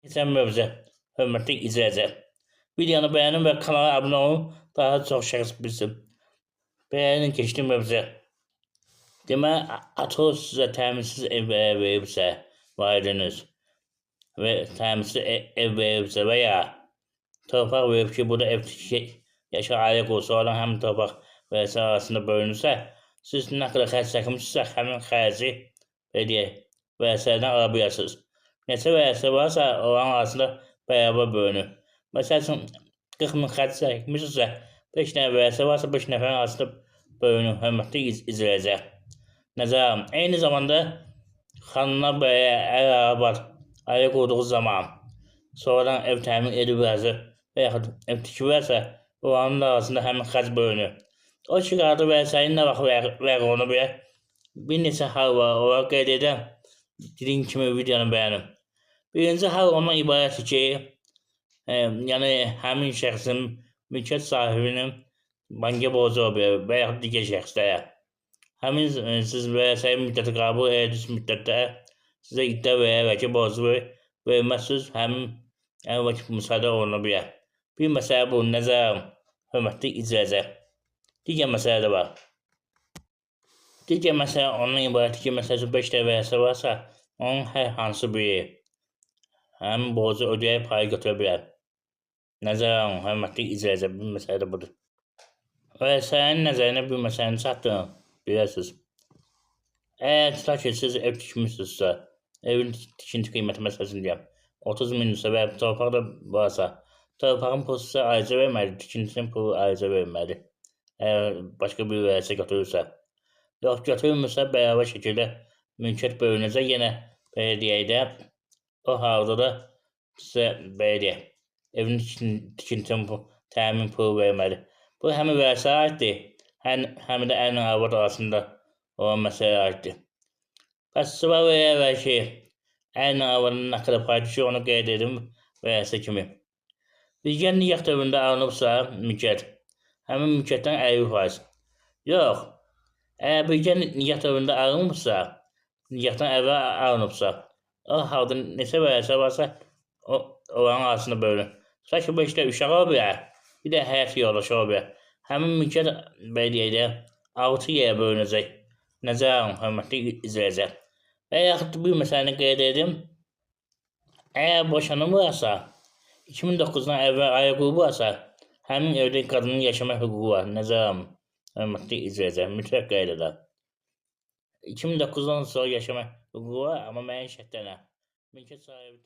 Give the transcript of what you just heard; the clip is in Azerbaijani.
Keçən mövzu, hörmətli izləyicilər. Videonu bəyənin və kanala abunə olun, daha çox şəxs bilsin. Bəyənin keçdi mövzu. Demək, atos sizə təminsiz ev veribsə, valideyniniz və təminsiz ev veribsə və ya torpaq verib ki, burada ev tikək, yaşa aylıq olsa, oradan həmin torpaq versə arasında bölünürsə, siz nə qədər xərc çəkmişsinizsə, həmin xərci vəsaidən ala bilərsiniz. Neçə vəsə varsa, onların arasında bərabər bölünür. Məsəl üçün, 40 min xərc çəkmişsinizsə, 5 nəfər vəsə varsa, 5 nəfərin arasında bölünür, hörmətli izləyicilər. Nəzərəm, eyni zamanda xanımlar bəyə əl-arabad aylıq olduğu zaman sonradan ev təmin ediblərsə və yaxud ev tikiblərsə, onların arasında həmin xərc bölünür. O çıxardı vəsaitin nə vaxt vəq oluna bilər? Bir neçə hal var, onları qeyd edən dediyim kimi videonu bəyənin. Birinci hal ondan ibarətdir ki, yəni həmin şəxsin, mülkiyyət sahibinin banka borcu ola bilər və yaxud digər şəxslərə. Həmin siz vəsait müddəti qəbul edildiyiniz müddətdə sizə iddia verərlər ki, borcu verməzsiniz, həmin vakit müsahidə oluna bilər. Bir məsələ bu, nəzərəm, hörmətli izləyicilər. Digər məsələ də var. Digər məsələ ondan ibarətdir ki, məsəl üçün 5 dəfə vəsə varsa, onun hər hansı biri həmin borcu ödəyib payı götürə bilər. Nəzərəm, hörmətli izləyicilər, bir məsələ də budur. Vəsaitin nəzərinə bir məsələni çatdırın, bilirsiniz. Əgər tutaq ki, siz ev tikmişsinizsə, evin tikinti qiyməti məsələsini deyəm, 30 mindirsə və torpaq da varsa, torpağın pulu sizə ayrıca verməlidir, tikintinin pulu ayrıca verməlidir. Əgər başqa bir vəsə götürürsə. Yox, götürmürsə, bərabər şəkildə mülkiyyət bölünəcək, yenə belə deyək də, o halda da sizə belə deyək, evin tikintinin təmin pulu verməlidir. Bu, həmin vəsə aiddir, həm də əllə arvad arasında olan məsələyə aiddir. Bəs sıra verərlər ki, əllə arvadın nə qədər pay düşür, onu qeyd edim vəsə kimi. Birgə nikah dövründə alınıbsa mülkiyyət, həmin mülkiyyətdən 50%. Yox, əgər birgə nikah dövründə alınmışsa, nikahdan əvvəl alınıbsa, o halda neçə vəsə varsa, onların arasında bölünür. Tutaq ki, bu işdə uşaq ola bilər, bir də həyat yoldaşı ola bilər. Həmin mülkiyyət, belə deyək də, 6 yerə bölünəcək. Nəzərəm, hörmətli izləyicilər. Və yaxud bir məsələni qeyd edim. Əgər boşanırlarsa, 2009-dan əvvəl ailə qrupu varsa, həmin evdə qadının yaşama hüququ var. Nəzərəm, hörmətli izləyicilər, mütləq qeyd edər. 2009-dan sonra yaşama hüququ var, amma müəyyən şərtlərlə. Mülkiyyət sahibi